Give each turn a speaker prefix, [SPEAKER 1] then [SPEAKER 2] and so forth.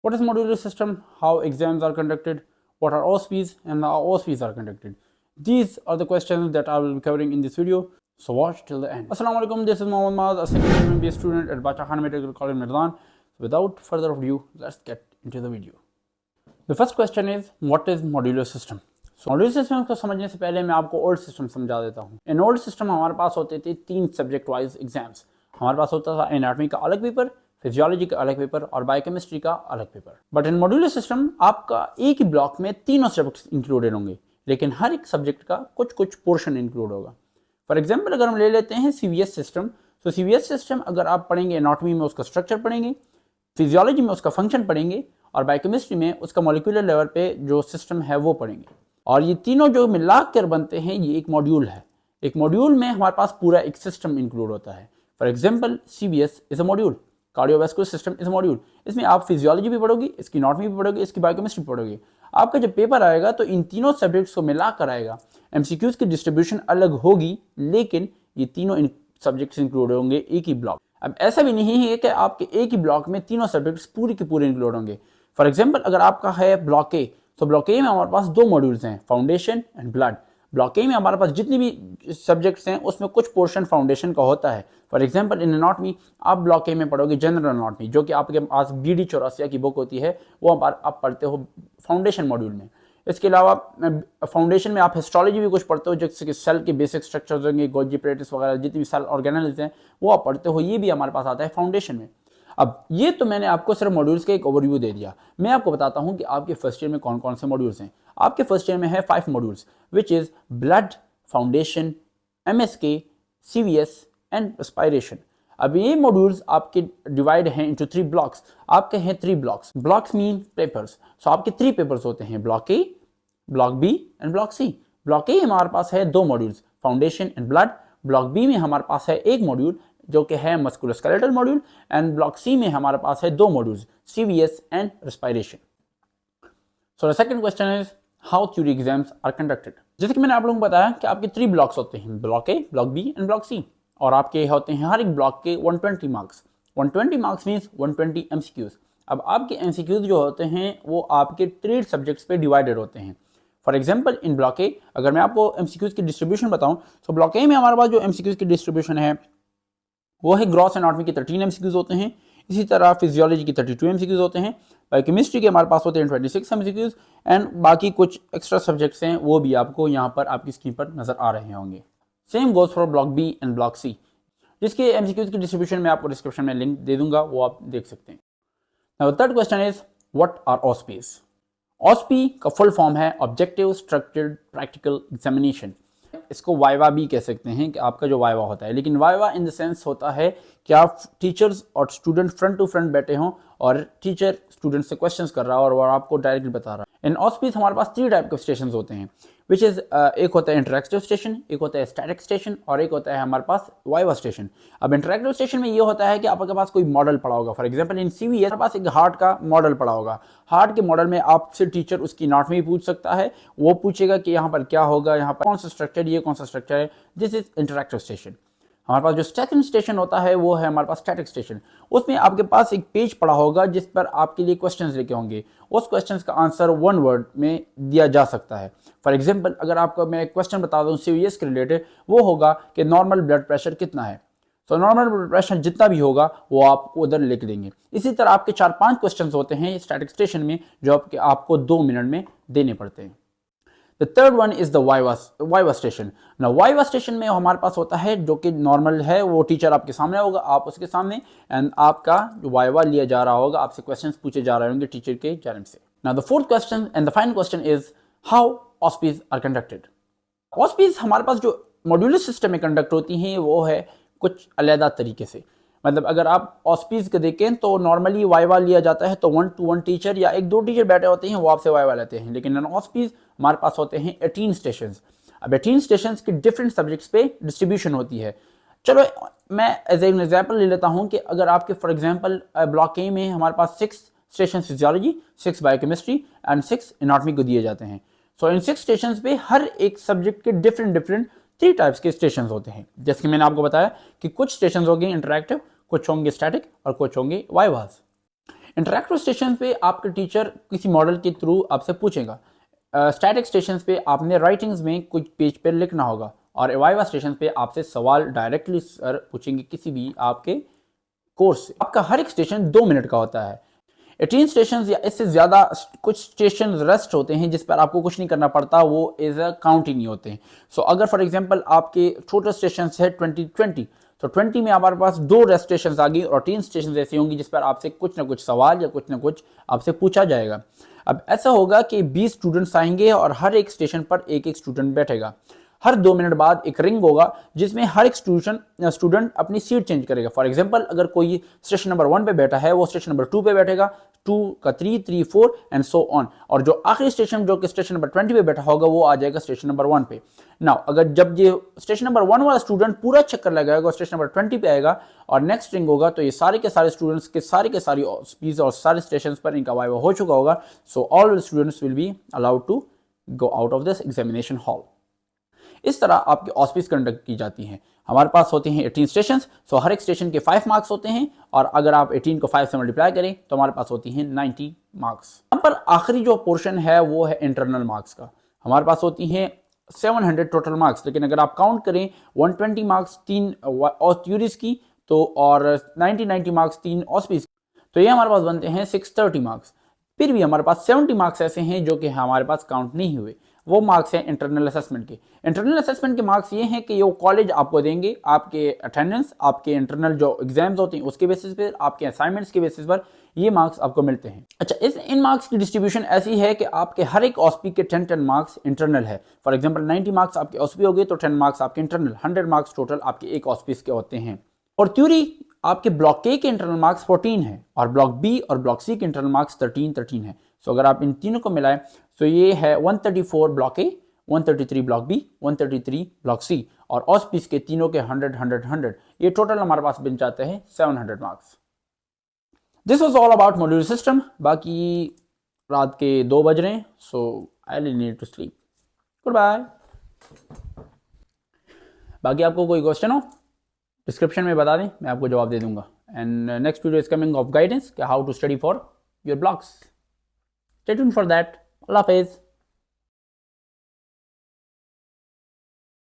[SPEAKER 1] What is modular system? How exams are conducted? What are OSPs and how OSPs are conducted? These are the questions that I will be covering in this video. So watch till the end. Assalamu alaikum. This is Mohammad Maaz, a second year MBA student at Bacha Khan Medical College, Medan. So without further ado, let's get into the video. The first question is, what is modular system? So modular system को समझने से पहले मैं आपको old system समझा देता हूँ. In old system हमारे पास होते थे 3 सब्जेक्ट वाइज एग्जाम्स. हमारे पास होता था एनाटॉमी का अलग पेपर, फिजियोलॉजी का अलग पेपर और बायोकेमिस्ट्री का अलग paper. But in modular system आपका एक ही ब्लॉक में तीनों सब्जेक्ट्स इंक्लूडेड होंगे, लेकिन हर एक सब्जेक्ट का कुछ कुछ पोर्शन इंक्लूड होगा. फॉर एग्जाम्पल अगर हम ले लेते हैं CVS सिस्टम, तो CVS सिस्टम अगर आप पढ़ेंगे एनाटॉमी में उसका स्ट्रक्चर पढ़ेंगे, फिजियोलॉजी में उसका फंक्शन पढ़ेंगे और बायोकेमिस्ट्री में उसका मॉलिक्यूलर लेवल पे जो सिस्टम है वो पढ़ेंगे. और ये तीनों जो मिलाकर बनते हैं ये एक मॉड्यूल है. एक मॉड्यूल में हमारे पास पूरा एक सिस्टम इंक्लूड होता है. For example CVS is a module, cardiovascular system is module. इसमें आप फिजियोलॉजी भी पढ़ोगे, इसकी एनाटॉमी भी पढ़ोगे, इसकी बायोकेमिस्ट्री भी पढ़ोगे. आपका जब पेपर आएगा तो इन तीनों सब्जेक्ट्स को मिलाकर आएगा. MCQs की डिस्ट्रीब्यूशन अलग होगी, लेकिन ये तीनों सब्जेक्ट्स इंक्लूड होंगे एक ही ब्लॉक. अब ऐसा भी नहीं है कि आपके एक ही ब्लॉक में तीनों सब्जेक्ट्स पूरे के पूरे इंक्लूड होंगे. फॉर एग्जाम्पल अगर आपका है ब्लॉक ए, तो ब्लॉक ए में हमारे पास 2 मॉड्यूल्स हैं, फाउंडेशन एंड ब्लड. ब्लॉक ए में हमारे पास जितनी भी सब्जेक्ट्स हैं उसमें कुछ पोर्शन फाउंडेशन का होता है. फॉर एग्जांपल इन एनाटॉमी आप ब्लॉक ए में पढ़ोगे जनरल एनाटॉमी, जो कि आपके पास BD चौरासिया की बुक होती है, वो आप पढ़ते हो फाउंडेशन मॉड्यूल में. इसके अलावा फाउंडेशन में आप हिस्टोलॉजी भी कुछ पढ़ते हो, जैसे कि सेल के बेसिक स्ट्रक्चर्स होंगे, गोल्जी एपैरेटस वगैरह जितनी भी सेल ऑर्गेनेल्स हैं वो आप पढ़ते हो. ये भी हमारे पास आता है फाउंडेशन में. अब ये तो मैंने आपको सिर्फ मॉड्यूल्स का एक ओवरव्यू दे दिया. मैं आपको बताता हूं कि आपके फर्स्ट ईयर में कौन कौन से मॉड्यूल्स हैं. आपके फर्स्ट ईयर में है 5 modules, which is blood, foundation, MSK, CVS and respiration. अब ये मॉड्यूल्स आपके डिवाइड हैं इनटू 3 ब्लॉक्स. आपके हैं 3 blocks. Blocks mean papers. So आपके 3 पेपर्स होते हैं, block A, block B and block C. Block A हमारे पास है 2 modules, foundation and blood. Block B में हमारे पास है 1 मॉड्यूल जो कि है musculoskeletal module. And block C में हमारे पास है 2 modules, CVS and respiration. So the second question is how theory exams are conducted. जैसे कि मैंने आप लोगों को बताया कि आपके 3 ब्लॉक्स होते हैं, block A, block B and block C. और आपके होते हैं हर एक ब्लॉक के 120 मार्क्स. 120 marks means 120 MCQs. अब आपके MCQs जो होते हैं वो आपके 3 सब्जेक्ट्स पे डिवाइडेड होते हैं. फॉर एग्जाम्पल इन ब्लॉक ए अगर मैं आपको MCQs की डिस्ट्रीब्यूशन बताऊं, तो ब्लॉक ए में हमारे पास जो MCQs की डिस्ट्रीब्यूशन है वो है ग्रॉस एनाटॉमी के 13 MCQs होते हैं. इसी तरह फिजियोलॉजी की 32 MCQs होते हैं. बायोकेमिस्ट्री के हमारे पास होते हैं 26 MCQs. एंड बाकी कुछ एक्स्ट्रा सब्जेक्ट्स हैं वो भी आपको यहाँ पर आपकी स्क्रीन पर नजर आ रहे होंगे. Same goes for block B and block C, जिसके MCQs की डिस्ट्रीब्यूशन में आपको डिस्क्रिप्शन में लिंक दे दूंगा, वो आप देख सकते हैं. Now third question is what are OSPs. OSP का फुल फॉर्म है ऑब्जेक्टिव स्ट्रक्चर्ड प्रैक्टिकल एग्जामिनेशन. इसको वाइवा भी कह सकते हैं कि आपका जो वाइवा होता है, लेकिन वाइवा इन द सेंस होता है कि आप टीचर्स और स्टूडेंट फ्रंट टू फ्रंट बैठे हों और टीचर स्टूडेंट से क्वेश्चंस कर रहा है और आपको डायरेक्टली बता रहा है. इन OSPs हमारे पास 3 टाइप के स्टेशन होते हैं, विच इज एक होता है इंटरेक्टिव स्टेशन, एक होता है स्टैटिक स्टेशन और एक होता है हमारे पास वाइवा स्टेशन. अब इंटरेक्टिव स्टेशन में ये होता है कि आपके पास कोई मॉडल पड़ा होगा. फॉर एग्जांपल इन CVS हमारे पास एक हार्ट का मॉडल पड़ा होगा. हार्ट के मॉडल में आपसे टीचर उसकी एनाटॉमी पूछ सकता है, वो पूछेगा कि यहाँ पर क्या होगा, यहाँ पर कौन सा स्ट्रक्चर, ये कौन सा स्ट्रक्चर है. This is interactive station. हमारे पास जो सेकंड स्टेशन होता है वो है हमारे पास स्टैटिक स्टेशन. उसमें आपके पास एक पेज पड़ा होगा जिस पर आपके लिए क्वेश्चंस लिखे होंगे. उस क्वेश्चंस का आंसर 1 वर्ड में दिया जा सकता है. फॉर एग्जांपल अगर आपको मैं एक क्वेश्चन बता दूं CVS के रिलेटेड, वो होगा कि नॉर्मल ब्लड प्रेशर कितना है. तो नॉर्मल ब्लड प्रेशर जितना भी होगा वो आप उधर लिख देंगे. इसी तरह आपके 4-5 क्वेश्चन होते हैं स्टैटिक स्टेशन में जो आपको 2 मिनट में देने पड़ते हैं. The third one is the viva station. ना वाइवा स्टेशन में हमारे पास होता है जो कि नॉर्मल है, वो टीचर आपके सामने होगा, आप उसके सामने, एंड आपका जो वाइवा लिया जा रहा होगा, आपसे क्वेश्चंस पूछे जा रहे होंगे टीचर के जानिब से. Now the fourth question and the final question is how OSPs are conducted. OSPs हमारे पास जो मॉड्यूलर सिस्टम में कंडक्ट होती हैं वो है कुछ अलग तरीके से. मतलब अगर आप OSPs को देखें तो नॉर्मली वाइवा लिया जाता है तो 1-to-1 टीचर या 1-2 टीचर बैठे होते हैं वो आपसे वाइवा लेते हैं. लेकिन OSPs हमारे पास होते हैं 18 स्टेशंस. अब 18 स्टेशंस के डिफरेंट सब्जेक्ट्स पे डिस्ट्रीब्यूशन होती है. चलो मैं एज एन एग्जांपल ले लेता हूं कि अगर आपके फॉर एग्जांपल ब्लॉक ए में हमारे पास 6 station physiology, 6 biochemistry and 6 anatomy को दिए जाते हैं. सो इन 6 स्टेशंस पे हर एक सब्जेक्ट के डिफरेंट 3 टाइप्स के स्टेशन होते हैं. जैसे कि मैंने आपको बताया कि कुछ स्टेशन होंगे इंटरैक्टिव, कुछ होंगे स्टैटिक और कुछ होंगे वाइवास. इंटरैक्टिव स्टेशन पे आपके टीचर किसी मॉडल के थ्रू आपसे पूछेगा। स्टैटिक स्टेशन पे आपने राइटिंग्स में कुछ पेज पर लिखना होगा, और वाइवा स्टेशन पे आपसे सवाल डायरेक्टली सर पूछेंगे किसी भी आपके कोर्स से। आपका हर एक स्टेशन 2 मिनट का होता है। 18 स्टेशन या इससे ज़्यादा कुछ स्टेशन रेस्ट होते हैं जिस पर आपको कुछ नहीं करना पड़ता, वो एज अ काउंट ही नहीं होते हैं। सो अगर फॉर एग्जांपल आपके टोटल स्टेशन है 20 तो 20 में हमारे पास 2 रेस्ट स्टेशन आ गई और 3 स्टेशन ऐसी होंगी जिस पर आपसे कुछ ना कुछ सवाल या कुछ ना कुछ आपसे पूछा जाएगा। अब ऐसा होगा कि 20 स्टूडेंट्स आएंगे और हर एक स्टेशन पर एक एक स्टूडेंट बैठेगा। हर 2 मिनट बाद एक रिंग होगा जिसमें हर एक स्टूडेंट अपनी सीट चेंज करेगा। फॉर एग्जांपल अगर कोई स्टेशन नंबर 1 पे बैठा है वो स्टेशन नंबर 2 पे बैठेगा, 2 का 3, 3, 4 एंड सो ऑन। और जो आखिरी स्टेशन जो कि स्टेशन नंबर 20 पे बैठा होगा वो आ जाएगा स्टेशन नंबर 1 पे। नाउ अगर जब ये स्टेशन नंबर 1 वाला स्टूडेंट पूरा चक्कर लगाएगा और स्टेशन नंबर 20 पे आएगा और नेक्स्ट रिंग होगा, तो ये सारे के सारे स्टूडेंट्स के सारी स्पीच और सारे स्टेशन पर इनका वाइवा हो चुका होगा। So all students will be allowed to go out of this examination hall. इस तरह आपकी ऑस्पीज कंडक्ट की जाती हैं। हमारे पास होते हैं 18 स्टेशन, सो हर एक स्टेशन के 5 मार्क्स होते हैं, और अगर आप 18 को 5 से मल्टीप्लाई करें तो हमारे पास होती हैं 90 मार्क्स। यहाँ पर आखिरी जो पोर्शन है वो है इंटरनल मार्क्स का। हमारे पास होती हैं 700 टोटल मार्क्स, लेकिन अगर आप काउंट करें 120 मार्क्स 3 थ्योरीज की तो और 90 मार्क्स 3 ऑस्पीज, तो ये हमारे पास बनते हैं 630 मार्क्स। फिर भी हमारे पास 70 मार्क्स ऐसे हैं जो कि हमारे पास काउंट नहीं हुए, वो मार्क्स हैं इंटरनल असेसमेंट के। इंटरनल असेसमेंट के मार्क्स ये हैं कि वो कॉलेज आपको देंगे आपके अटेंडेंस, आपके इंटरनल जो एग्जाम्स होते हैं उसके बेसिस पर, आपके असाइनमेंट्स के बेसिस पर ये मार्क्स आपको मिलते हैं। अच्छा, इन मार्क्स की डिस्ट्रीब्यूशन ऐसी है कि आपके हर एक ऑस्पी के 10 मार्क्स इंटरनल है। फॉर एग्जाम्पल 90 मार्क्स आपके ऑस्पी हो गए तो 10 मार्क्स आपके इंटरनल, 100 मार्क्स टोटल आपके एक ऑस्पीस के होते हैं। और थ्योरी आपके ब्लॉक ए के इंटरनल मार्क्स 14 है और ब्लॉक बी और ब्लॉक सी के इंटरनल मार्क्स 13 है। सो अगर आप इन तीनों को मिलाएं तो ये है 134 block A, 133 block B, 133 block C, और ऑस्पीस के तीनों के 100 ये टोटल हमारे पास बन जाते हैं 700 marks. This was all about module system. बाकी रात के 2 बज रहे हैं, so I will need to sleep. Good bye. बाकी आपको कोई क्वेश्चन हो डिस्क्रिप्शन में बता दें, मैं आपको जवाब दे दूंगा। And next video is coming of guidance, how to study for your blocks. Stay tuned for that. अल्लाह हाफिज़।